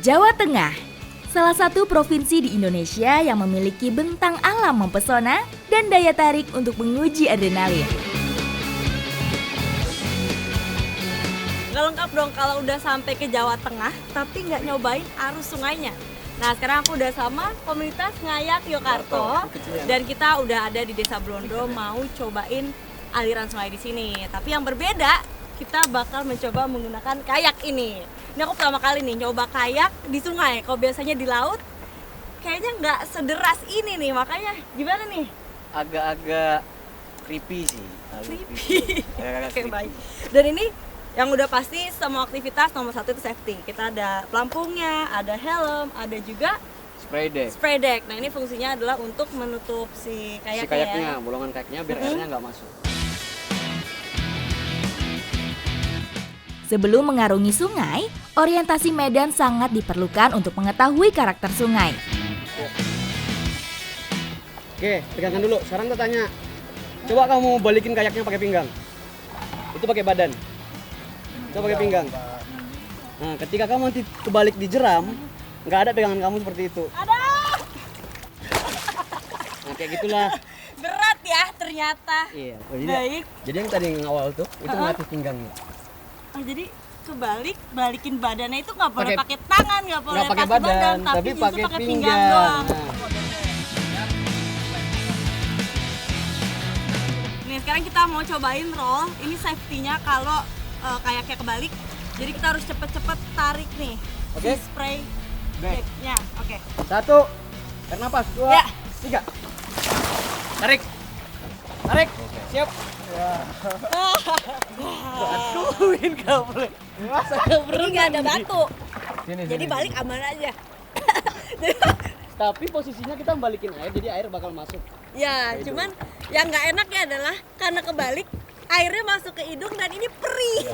Jawa Tengah, salah satu provinsi di Indonesia yang memiliki bentang alam mempesona dan daya tarik untuk menguji adrenalin. Nggak lengkap dong kalau udah sampai ke Jawa Tengah, tapi nggak nyobain arus sungainya. Nah, sekarang aku udah sama komunitas Ngayak Yokarto, dan kita udah ada di Desa Blondo mau cobain aliran sungai di sini. Tapi yang berbeda, kita bakal mencoba menggunakan kayak ini. Ini aku pertama kali nih nyoba kayak di sungai. Kalau biasanya di laut, kayaknya nggak sederas ini nih. Makanya gimana nih? Agak-agak creepy sih. Creepy. Agak-agak Oke, creepy. baik. Dan ini yang udah pasti semua aktivitas nomor satu itu safety. Kita ada pelampungnya, ada helm, ada juga Spray deck. spray deck. Nah, ini fungsinya adalah untuk menutup si Si kayaknya. kayaknya, bolongan kayaknya biar airnya nggak masuk. Sebelum mengarungi sungai, orientasi medan sangat diperlukan untuk mengetahui karakter sungai. Oke, pegangan dulu. Sekarang kita tanya. Coba kamu balikin kayaknya pakai pinggang. Itu pakai badan. Coba pakai pinggang. Nah, ketika kamu nanti kebalik di jeram, nggak ada pegangan kamu seperti itu. Ada! Nah, kayak gitulah. Berat ya ternyata. Iya. Baik. Jadi yang tadi yang awal tuh, itu ngelatih pinggangnya. Oh, jadi kebalik, balikin badannya itu nggak boleh Pakai- pakai tangan, nggak boleh Nggak pakai badan, tapi justru pakai pinggang pinggang. doang. Nah. Nih, sekarang kita mau cobain roll. Ini safety-nya kalau kayaknya kebalik. Jadi kita harus cepet-cepet tarik nih. Oke. Si spray Back. deck-nya. Oke. 1, tarik nafas. 2, Ya. 3. Tarik. Tarik. Siap. Aduhin nggak boleh. Ini nggak ada batu. Sini, Jadi balik aman aja. Tapi posisinya kita balikin air, jadi air bakal masuk. Ya, cuman yang nggak enaknya adalah karena kebalik, airnya masuk ke hidung dan ini perih.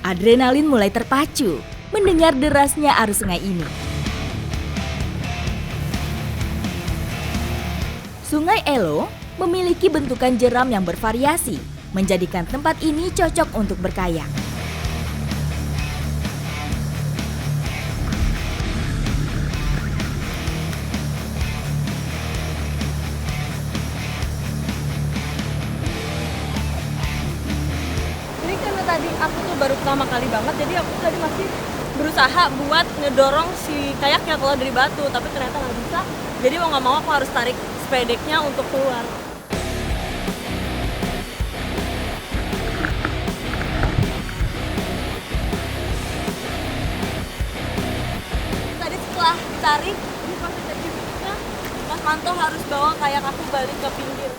Adrenalin mulai terpacu mendengar derasnya arus sungai ini. Sungai Elo memiliki bentukan jeram yang bervariasi, menjadikan tempat ini cocok untuk berkayak. Ini karena tadi aku tuh baru pertama kali banget, jadi aku tadi masih berusaha buat ngedorong si kayaknya keluar dari batu, tapi ternyata nggak bisa. Jadi mau nggak mau aku harus tarik spray deck-nya untuk keluar. Tadi setelah ditarik, ini proses teknisnya Mas Manto harus bawa kayak aku balik ke pinggir.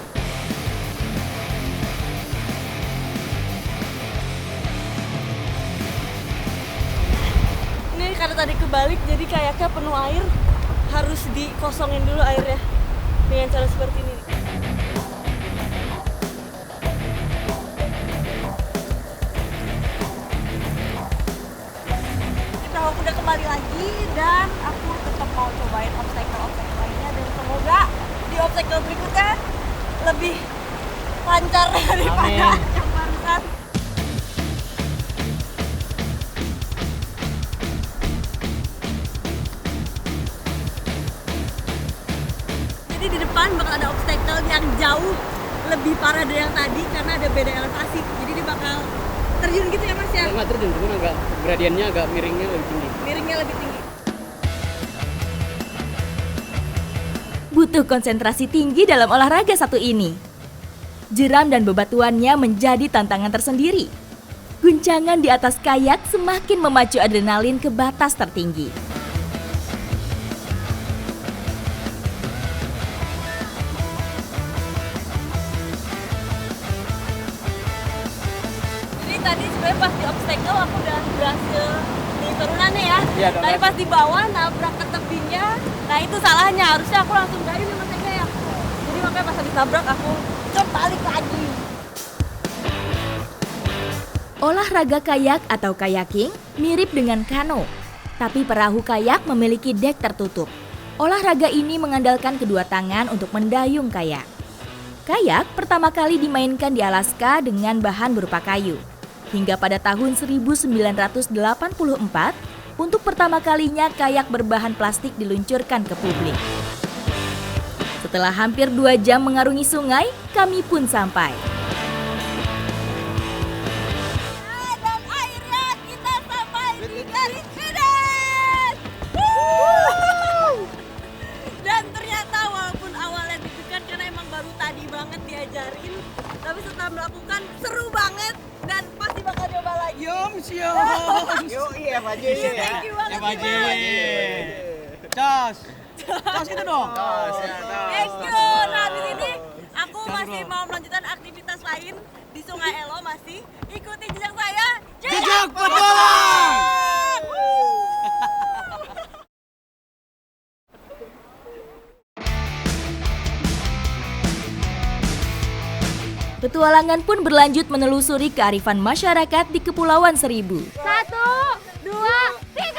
Ini karena tadi kebalik jadi kayaknya penuh air, harus dikosongin dulu airnya dengan cara seperti ini. Kita aku udah kembali lagi dan aku tetap mau cobain obstacle lainnya dan semoga di obstacle berikutnya lebih lancar daripada yang barusan. Jadi di depan bakal ada obstacle yang jauh lebih parah dari yang tadi karena ada beda elevasi. Jadi dia bakal terjun gitu ya Mas ya? Nggak terjun, cuma agak gradiennya agak miringnya lebih tinggi. Miringnya lebih tinggi. Butuh konsentrasi tinggi dalam olahraga satu ini. Jeram dan bebatuannya menjadi tantangan tersendiri. Guncangan di atas kayak semakin memacu adrenalin ke batas tertinggi. Jadi tadi sebenarnya pas di obstacle aku udah berhasil di turunannya ya. Iya, udah Tapi berhasil. pas di bawah nabrak ke tepinya, nah itu salahnya. Harusnya aku langsung gain sama ya. Jadi makanya pas habis nabrak aku balik lagi. Olahraga kayak atau kayaking mirip dengan kano, tapi perahu kayak memiliki dek tertutup. Olahraga ini mengandalkan kedua tangan untuk mendayung kayak. Kayak pertama kali dimainkan di Alaska dengan bahan berupa kayu. Hingga pada tahun 1984, untuk pertama kalinya kayak berbahan plastik diluncurkan ke publik. Setelah hampir 2 jam mengarungi sungai, kami pun sampai. Dan akhirnya kita sampai di garis finish. Dan ternyata walaupun awalnya deg-degan karena emang baru tadi banget diajarin, tapi setelah melakukan seru banget dan pasti bakal coba lagi. Yuk, iya Pak Haji. Thank you banget. Pak Haji. Cos. Cos itu dong. Thank you. Nah, di sini aku masih mau melanjutkan aktivitas lain di Sungai Elo masih. Ikuti jejak saya. Jejak petualang. Petualangan pun berlanjut menelusuri kearifan masyarakat di Kepulauan Seribu. 1, 2, 3.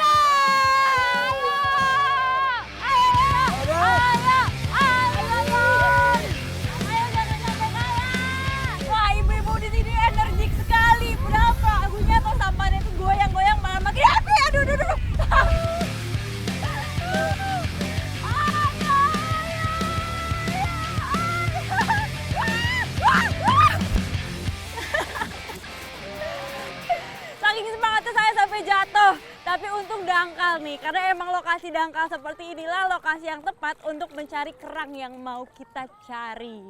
Wah, ibu-ibu di sini energik sekali. Berapa? Lagunya atau sampahnya itu goyang-goyang malah makin api. Aduh. Saking semangatnya saya sampai jatuh. Tapi untung dangkal nih, karena emang lokasi dangkal seperti inilah lokasi yang tepat untuk mencari kerang yang mau kita cari.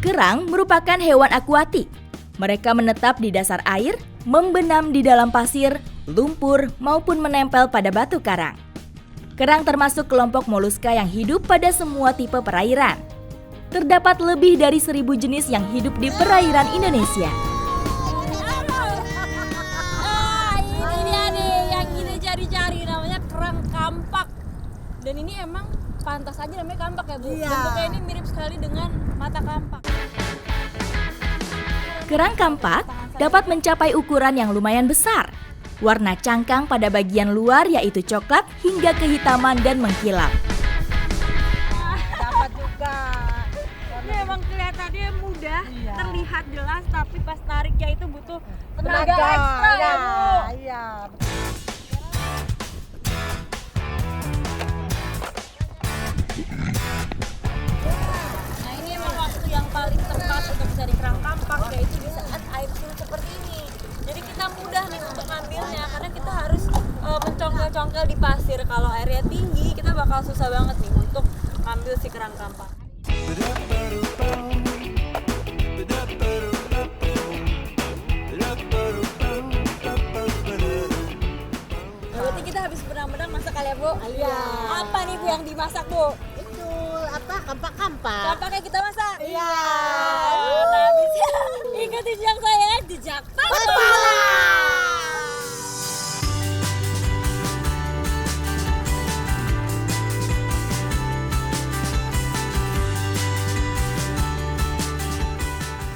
Kerang merupakan hewan akuatik. Mereka menetap di dasar air, membenam di dalam pasir, lumpur, maupun menempel pada batu karang. Kerang termasuk kelompok moluska yang hidup pada semua tipe perairan. Terdapat lebih dari 1.000 jenis yang hidup di perairan Indonesia. Ini dia nih yang kita cari-cari, namanya kerang kampak. Dan ini emang pantas aja namanya kampak ya Bu? Iya. Bentuknya ini mirip sekali dengan mata kampak. Kerang kampak dapat mencapai ukuran yang lumayan besar. Warna cangkang pada bagian luar yaitu coklat hingga kehitaman dan mengkilap. Dapat juga. Ini emang kelihatannya mudah, Iya. terlihat jelas, tapi pas nariknya itu butuh tenaga Tenaga, ekstra ya iya, Bu. iya. Nah ini emang waktu yang paling tepat untuk mencari kerang kampak, yaitu di saat air surut seperti ini. Jadi kita mudah nih untuk ngambilnya, karena kita harus mencongkel-congkel di pasir. Kalau airnya tinggi, kita bakal susah banget nih untuk ngambil si kerang kampak. Nah, berarti kita habis benang-benang masak kali ya Bu? Iya. Apa nih Bu yang dimasak Bu? Itu apa? Kampak-kampak. Kampaknya kita masak? Iya. Nah bisa ikuti jejak saya, jejak petualang.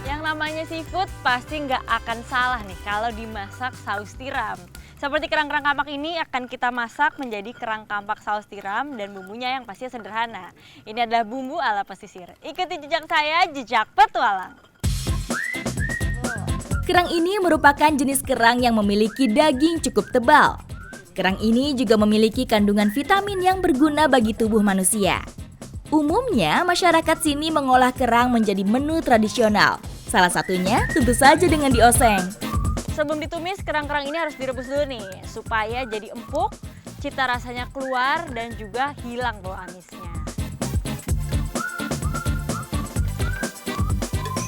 Yang namanya seafood pasti nggak akan salah nih kalau dimasak saus tiram. Seperti kerang-kerang kampak ini akan kita masak menjadi kerang kampak saus tiram dan bumbunya yang pastinya sederhana. Ini adalah bumbu ala pesisir. Ikuti jejak saya, jejak petualang. Kerang ini merupakan jenis kerang yang memiliki daging cukup tebal. Kerang ini juga memiliki kandungan vitamin yang berguna bagi tubuh manusia. Umumnya, masyarakat sini mengolah kerang menjadi menu tradisional. Salah satunya tentu saja dengan dioseng. Sebelum ditumis, kerang-kerang ini harus direbus dulu nih, supaya jadi empuk, cita rasanya keluar, dan juga hilang bau amisnya.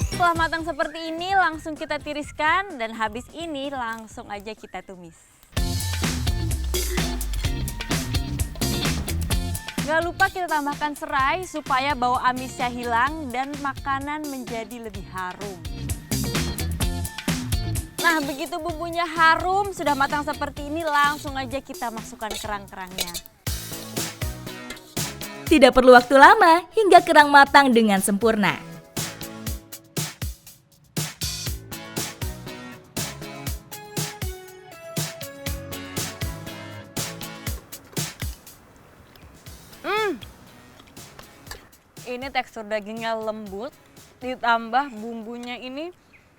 Setelah matang seperti ini, langsung kita tiriskan, dan habis ini langsung aja kita tumis. Gak lupa kita tambahkan serai supaya bau amisnya hilang dan makanan menjadi lebih harum. Nah, begitu bumbunya harum, sudah matang seperti ini, langsung aja kita masukkan kerang-kerangnya. Tidak perlu waktu lama hingga kerang matang dengan sempurna. Ini tekstur dagingnya lembut, ditambah bumbunya ini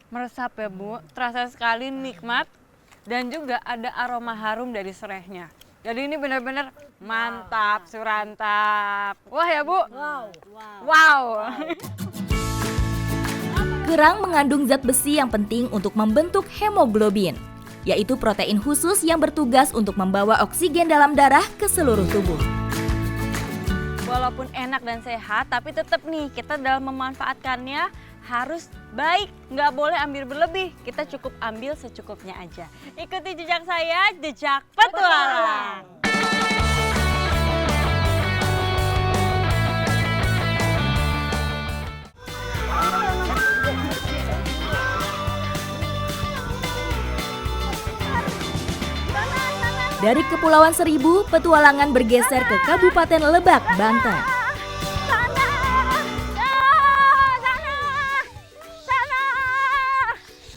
Meresap ya Bu, terasa sekali nikmat dan juga ada aroma harum dari serehnya. Jadi ini benar-benar mantap, surantap. Wah ya Bu? Wow. Kerang mengandung zat besi yang penting untuk membentuk hemoglobin, yaitu protein khusus yang bertugas untuk membawa oksigen dalam darah ke seluruh tubuh. Walaupun enak dan sehat, tapi tetap nih kita dalam memanfaatkannya harus baik. Nggak boleh ambil berlebih, kita cukup ambil secukupnya aja. Ikuti jejak saya, jejak petualang. Dari Kepulauan Seribu, petualangan bergeser ke Kabupaten Lebak, Banten.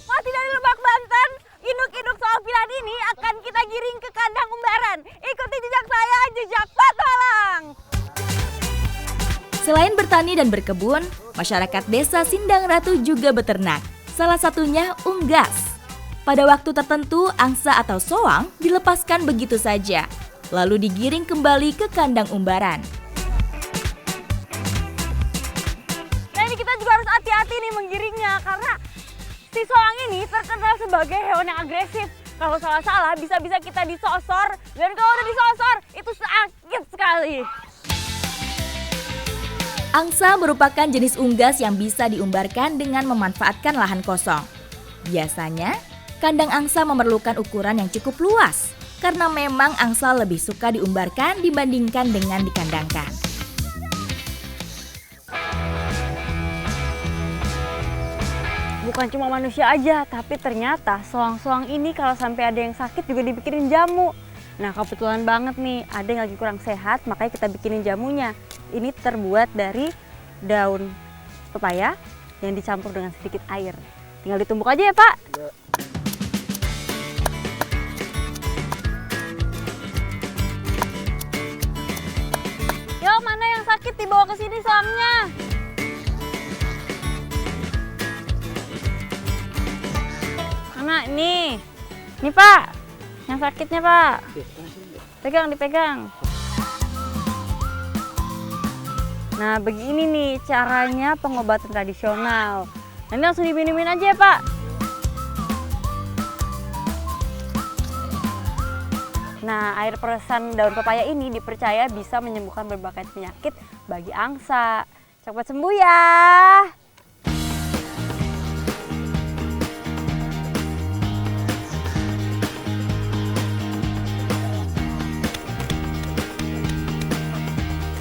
Masih dari Lebak, Banten, induk-induk soal pilihan ini akan kita giring ke kandang umbaran. Ikuti jejak saya, jejak petualang. Selain bertani dan berkebun, masyarakat desa Sindang Ratu juga beternak. Salah satunya unggas. Pada waktu tertentu, angsa atau soang dilepaskan begitu saja, lalu digiring kembali ke kandang umbaran. Nah ini kita juga harus hati-hati nih menggiringnya karena si soang ini terkenal sebagai hewan yang agresif. Kalau salah-salah bisa-bisa kita disosor dan kalau udah disosor itu sakit sekali. Angsa merupakan jenis unggas yang bisa diumbarkan dengan memanfaatkan lahan kosong. Biasanya, kandang angsa memerlukan ukuran yang cukup luas karena memang angsa lebih suka diumbarkan dibandingkan dengan dikandangkan. Bukan cuma manusia aja, tapi ternyata soang-soang ini kalau sampai ada yang sakit juga dibikinin jamu. Nah kebetulan banget nih, ada yang lagi kurang sehat, makanya kita bikinin jamunya. Ini terbuat dari daun pepaya yang dicampur dengan sedikit air. Tinggal ditumbuk aja ya Pak. Yuk mana yang sakit dibawa ke sini soangnya. Mana nih? Nih Pak, yang sakitnya Pak. Pegang, dipegang. Nah begini nih caranya pengobatan tradisional. Nanti langsung diminumin aja ya Pak. Nah air peresan daun pepaya ini dipercaya bisa menyembuhkan berbagai penyakit bagi angsa. Cepat sembuh ya.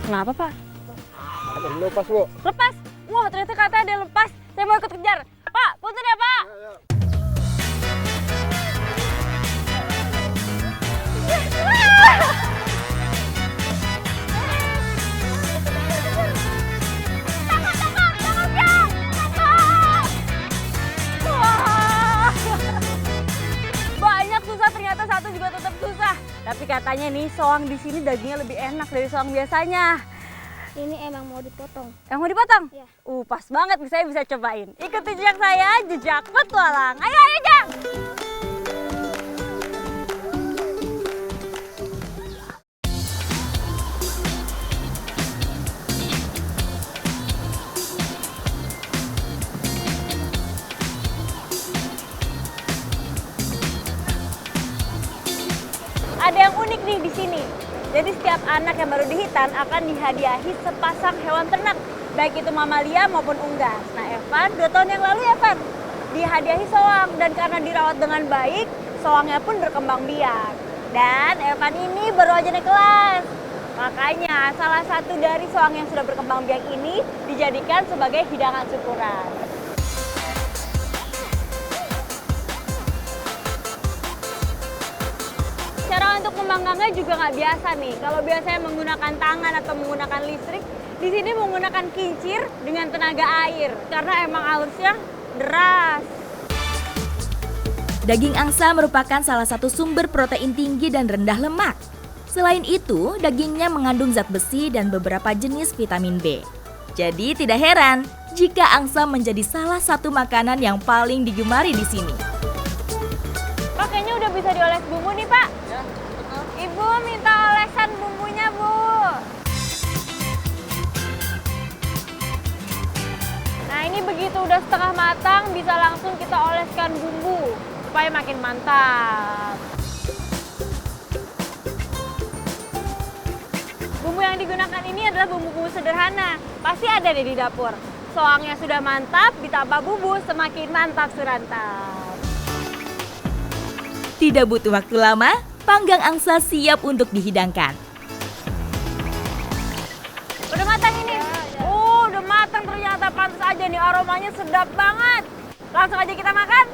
Kenapa Pak? Lepas Bu. Lepas? Wah ternyata katanya dia lepas. Saya mau ikut kejar. Pak, punten ya Pak. Banyak susah ternyata satu juga tetap susah. Tapi katanya nih soang di sini dagingnya lebih enak dari soang biasanya. Ini emang mau dipotong. Yang mau dipotong? Iya. Pas banget, saya bisa cobain. Ikuti jejak saya, jejak petualang. Ayo, ayo, Jang! Ada yang unik nih di sini. Jadi setiap anak yang baru dihitan akan dihadiahi sepasang hewan ternak, baik itu mamalia maupun unggas. Nah Evan, 2 tahun yang lalu Evan dihadiahi soang dan karena dirawat dengan baik, soangnya pun berkembang biak. Dan Evan ini baru aja naik kelas. Makanya salah satu dari soang yang sudah berkembang biak ini dijadikan sebagai hidangan syukuran. Cara untuk memanggannya juga nggak biasa nih. Kalau biasanya menggunakan tangan atau menggunakan listrik, di sini menggunakan kincir dengan tenaga air karena emang alusnya deras. Daging angsa merupakan salah satu sumber protein tinggi dan rendah lemak. Selain itu, dagingnya mengandung zat besi dan beberapa jenis vitamin B. Jadi tidak heran jika angsa menjadi salah satu makanan yang paling digemari di sini. Pak, kayaknya udah bisa dioles bumbu nih, Pak. Ya, betul. Ibu minta olesan bumbunya, Bu. Nah, ini begitu udah setengah matang, bisa langsung kita oleskan bumbu supaya makin mantap. Bumbu yang digunakan ini adalah bumbu-bumbu sederhana, pasti ada deh di dapur. Soangnya sudah mantap, ditambah bumbu semakin mantap surantap. Tidak butuh waktu lama, panggang angsa siap untuk dihidangkan. Udah matang ini? Udah matang ternyata, pantas aja nih, aromanya sedap banget. Langsung aja kita makan.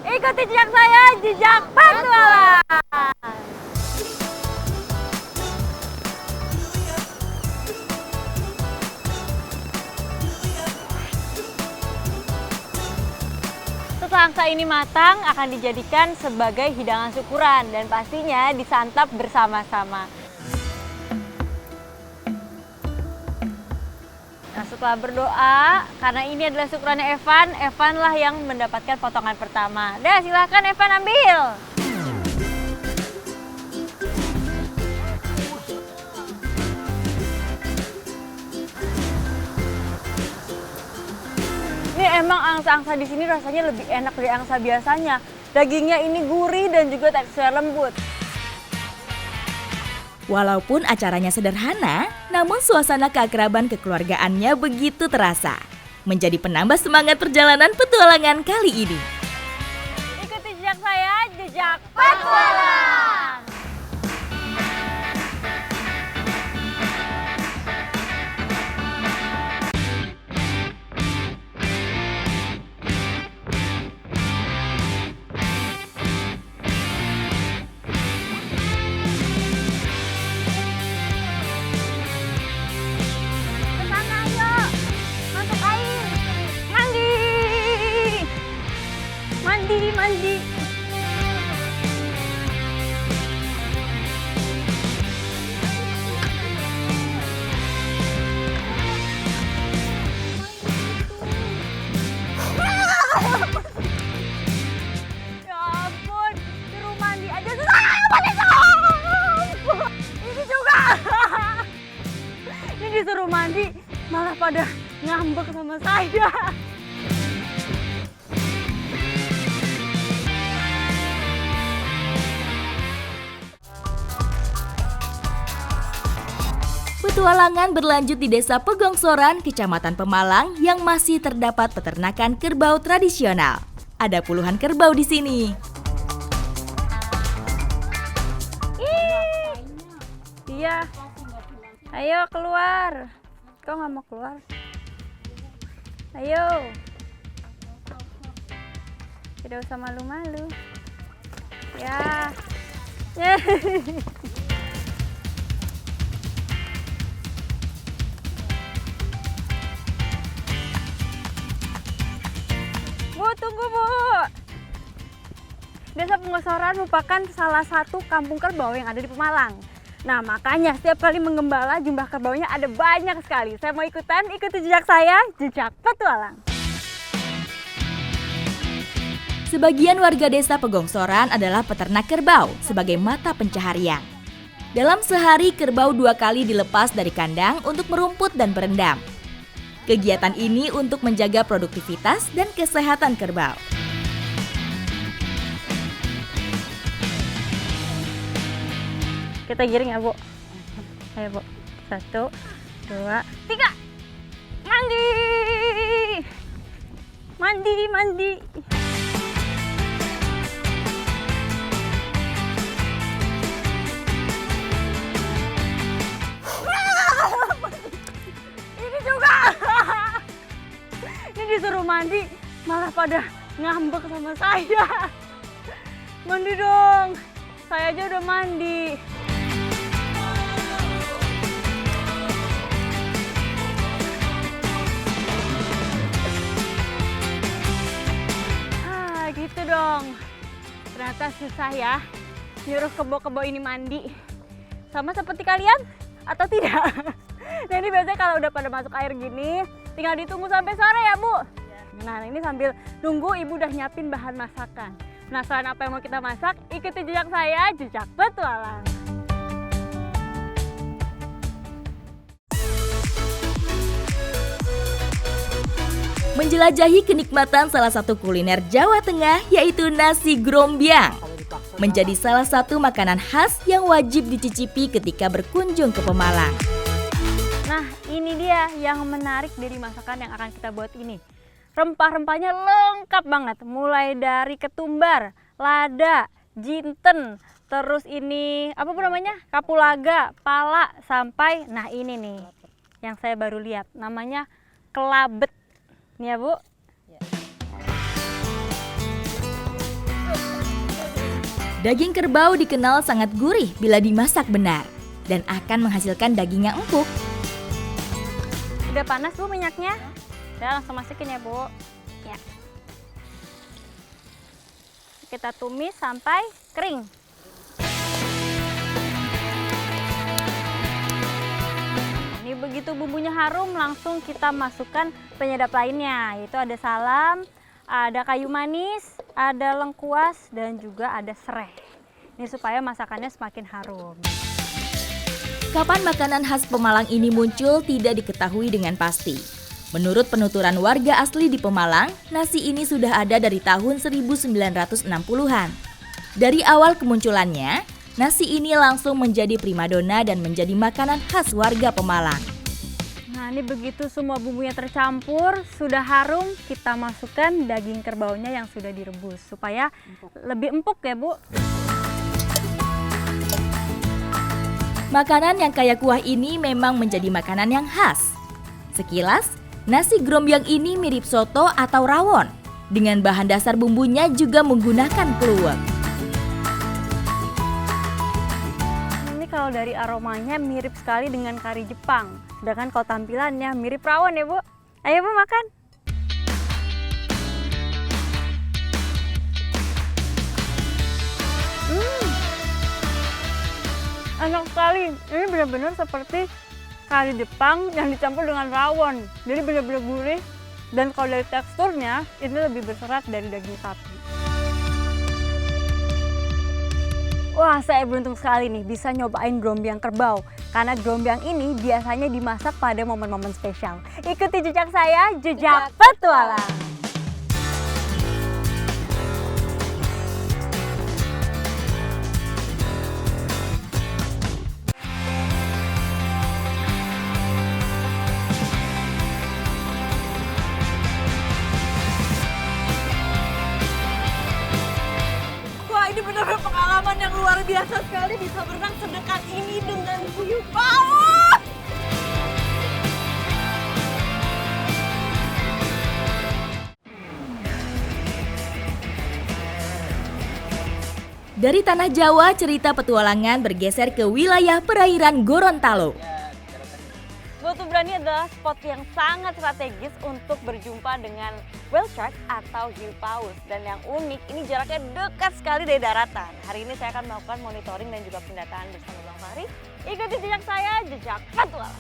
Ikuti jejak saya, jejak petualang. Setelah angsa ini matang, akan dijadikan sebagai hidangan syukuran dan pastinya disantap bersama-sama. Nah, setelah berdoa, karena ini adalah syukurannya Evan lah yang mendapatkan potongan pertama. Dah, silahkan Evan ambil. Ini emang angsa-angsa di sini rasanya lebih enak dari angsa biasanya. Dagingnya ini gurih dan juga teksturnya lembut. Walaupun acaranya sederhana, namun suasana keakraban kekeluargaannya begitu terasa. Menjadi penambah semangat perjalanan petualangan kali ini. Ikuti jejak saya, jejak petualang. Kesana yuk, masuk air, mandi, mandi, mandi. Ya ampun, suruh mandi aja susah. Mandi dong. Ini juga. Ini disuruh mandi malah pada ngambek sama saya. Petualangan berlanjut di Desa Pegongsoran, Kecamatan Pemalang yang masih terdapat peternakan kerbau tradisional. Ada puluhan kerbau di sini. Iya. Ayo keluar. Kok nggak mau keluar? Ayo. Tidak usah malu-malu. Ya. Bu, tunggu Bu. Desa Penggosoran merupakan salah satu kampung kerbau yang ada di Pemalang. Nah, makanya setiap kali menggembala jumlah kerbaunya ada banyak sekali. Saya mau ikutan, ikuti jejak saya, jejak petualang. Sebagian warga Desa Pegongsoran adalah peternak kerbau sebagai mata pencaharian. Dalam sehari, kerbau 2 kali dilepas dari kandang untuk merumput dan berendam. Kegiatan ini untuk menjaga produktivitas dan kesehatan kerbau. Kita giring ya, Bu. Ayo, Bu. 1, 2, 3. Mandi. Mandi, mandi. Ini juga. Ini disuruh mandi malah pada ngambek sama saya. Mandi dong. Saya aja udah mandi. Gitu dong. Ternyata susah ya nyuruh kebo-kebo ini mandi. Sama seperti kalian atau tidak? Nah, ini biasanya kalau udah pada masuk air gini, Tinggal ditunggu sampai sore ya Bu? Nah ini sambil nunggu Ibu udah nyiapin bahan masakan. Penasaran apa yang mau kita masak? Ikuti jejak saya, Jejak Petualang. Menjelajahi kenikmatan salah satu kuliner Jawa Tengah yaitu nasi grombyang. Menjadi salah satu makanan khas yang wajib dicicipi ketika berkunjung ke Pemalang. Nah ini dia yang menarik dari masakan yang akan kita buat ini. Rempah-rempahnya lengkap banget, mulai dari ketumbar, lada, jinten, terus ini apa namanya, kapulaga, pala, sampai nah ini nih yang saya baru lihat namanya kelabet. Nih ya Bu. Daging kerbau dikenal sangat gurih bila dimasak benar dan akan menghasilkan daging yang empuk. Udah panas Bu minyaknya? Udah langsung masukin ya Bu. Ya. Kita tumis sampai kering. Ini begitu bumbunya harum langsung kita masukkan penyedap lainnya. Yaitu ada salam, ada kayu manis, ada lengkuas, dan juga ada serai. Ini supaya masakannya semakin harum. Kapan makanan khas Pemalang ini muncul tidak diketahui dengan pasti. Menurut penuturan warga asli di Pemalang, nasi ini sudah ada dari tahun 1960-an. Dari awal kemunculannya, nasi ini langsung menjadi primadona dan menjadi makanan khas warga Pemalang. Nah ini begitu semua bumbunya tercampur, sudah harum, kita masukkan daging kerbaunya yang sudah direbus supaya lebih empuk ya Bu. Makanan yang kaya kuah ini memang menjadi makanan yang khas. Sekilas, nasi grombyang ini mirip soto atau rawon. Dengan bahan dasar bumbunya juga menggunakan kluwek. Ini kalau dari aromanya mirip sekali dengan kari Jepang. Sedangkan kalau tampilannya mirip rawon ya Bu. Ayo Bu makan. Enak sekali. Ini benar-benar seperti kari Jepang yang dicampur dengan rawon. Jadi benar-benar gurih. Dan kalau dari teksturnya, ini lebih berserat dari daging sapi. Wah, saya beruntung sekali nih bisa nyobain grombyang kerbau. Karena grombyang ini biasanya dimasak pada momen-momen spesial. Ikuti jejak saya, Jejak Petualang. Ini benar-benar pengalaman yang luar biasa sekali bisa berenang sedekat ini dengan hiu paus. Dari tanah Jawa, cerita petualangan bergeser ke wilayah perairan Gorontalo. Batu Berani adalah spot yang sangat strategis untuk berjumpa dengan whale shark atau hiu paus. Dan yang unik, ini jaraknya dekat sekali dari daratan. Hari ini saya akan melakukan monitoring dan juga pendataan bersama Bang Fahri. Ikuti jejak saya, Jejak Petualang.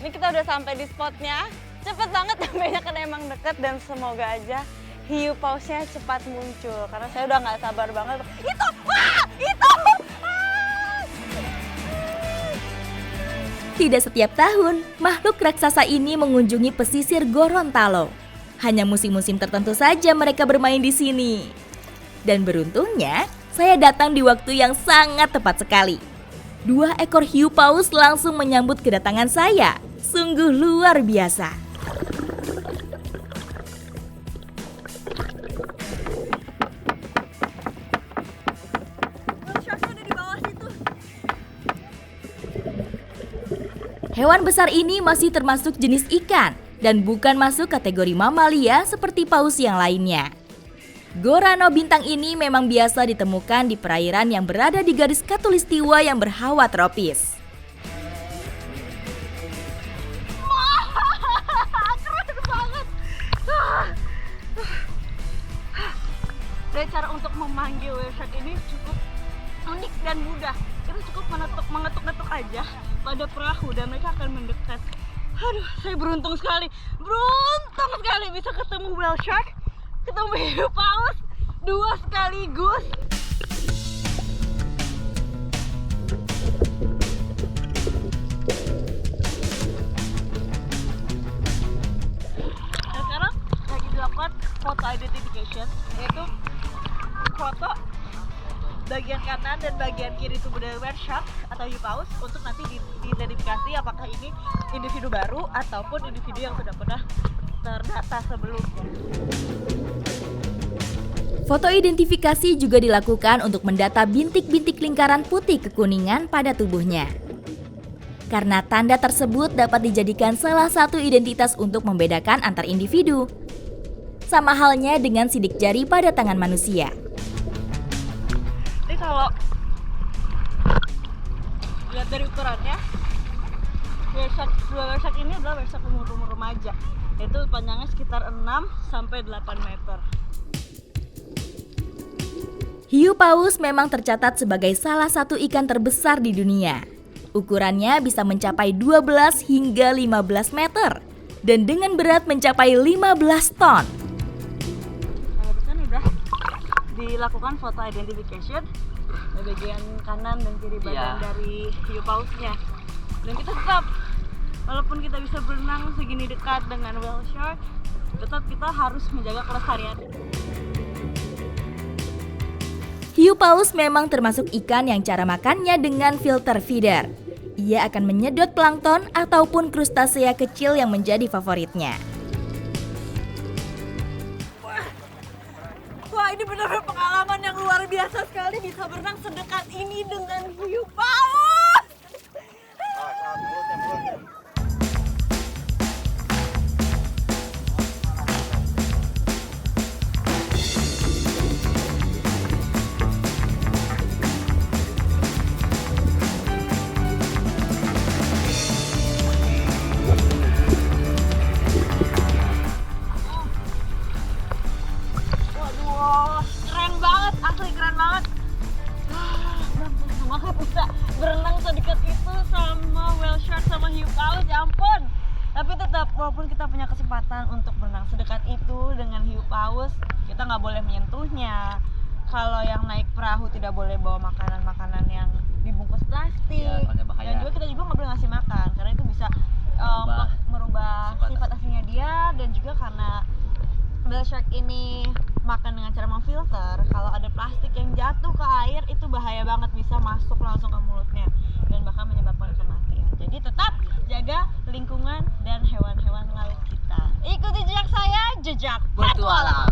Ini kita udah sampai di spotnya. Cepet banget, nampaknya karena emang deket dan semoga aja hiu pausnya cepat muncul karena saya udah nggak sabar banget. Itu, wah, itu. Tidak setiap tahun, makhluk raksasa ini mengunjungi pesisir Gorontalo. Hanya musim-musim tertentu saja mereka bermain di sini. Dan beruntungnya, saya datang di waktu yang sangat tepat sekali. 2 ekor hiu paus langsung menyambut kedatangan saya. Sungguh luar biasa. Hewan besar ini masih termasuk jenis ikan dan bukan masuk kategori mamalia seperti paus yang lainnya. Gorano bintang ini memang biasa ditemukan di perairan yang berada di garis khatulistiwa yang berhawa tropis. Keren banget. Dan cara untuk memanggil whale shark ini cukup unik saja pada perahu dan mereka akan mendekat. Aduh, saya beruntung sekali bisa ketemu whale shark, ketemu hiu paus, 2 sekaligus. Nah, sekarang lagi dilakukan photo identification, yaitu foto bagian kanan dan bagian kiri tubuh dari whale shark atau hiu paus untuk nanti diidentifikasi apakah ini individu baru ataupun individu yang sudah pernah terdata sebelumnya. Foto identifikasi juga dilakukan untuk mendata bintik-bintik lingkaran putih kekuningan pada tubuhnya. Karena tanda tersebut dapat dijadikan salah satu identitas untuk membedakan antar individu. Sama halnya dengan sidik jari pada tangan manusia. Ini kalau lihat dari ukurannya, whale shark ini adalah whale shark umur remaja. Itu panjangnya sekitar 6 sampai 8 meter. Hiu paus memang tercatat sebagai salah satu ikan terbesar di dunia. Ukurannya bisa mencapai 12 hingga 15 meter dan dengan berat mencapai 15 ton. Nah, barusan udah dilakukan foto identification bagian kanan dan kiri badan dari hiu pausnya. Dan kita tetap, walaupun kita bisa berenang segini dekat dengan whale shark, tetap kita harus menjaga kelestarian. Hiu paus memang termasuk ikan yang cara makannya dengan filter feeder. Ia akan menyedot plankton ataupun krustasea kecil yang menjadi favoritnya. Wah, ini benar-benar pengalaman yang luar biasa sekali, bisa berenang sedekat ini dengan hiu paus. Waduh, keren banget, asli keren banget. Semangat bisa berenang sedekat itu sama whale shark sama hiu paus, ya ampun. Tapi tetap, walaupun kita punya kesempatan untuk berenang sedekat itu dengan hiu paus, kita nggak boleh menyentuhnya. Kalau yang naik perahu tidak boleh bawa makanan-makanan yang dibungkus plastik. Dan juga kita juga nggak boleh ngasih makan, karena itu bisa merubah sifat aslinya dia. Dan juga karena whale shark ini makan dengan cara memfilter, kalau ada plastik yang jatuh ke air itu bahaya banget, bisa masuk langsung ke mulutnya dan bahkan menyebabkan kematian. Jadi tetap jaga lingkungan dan hewan-hewan laut kita. Ikuti jejak saya, jejak petualang.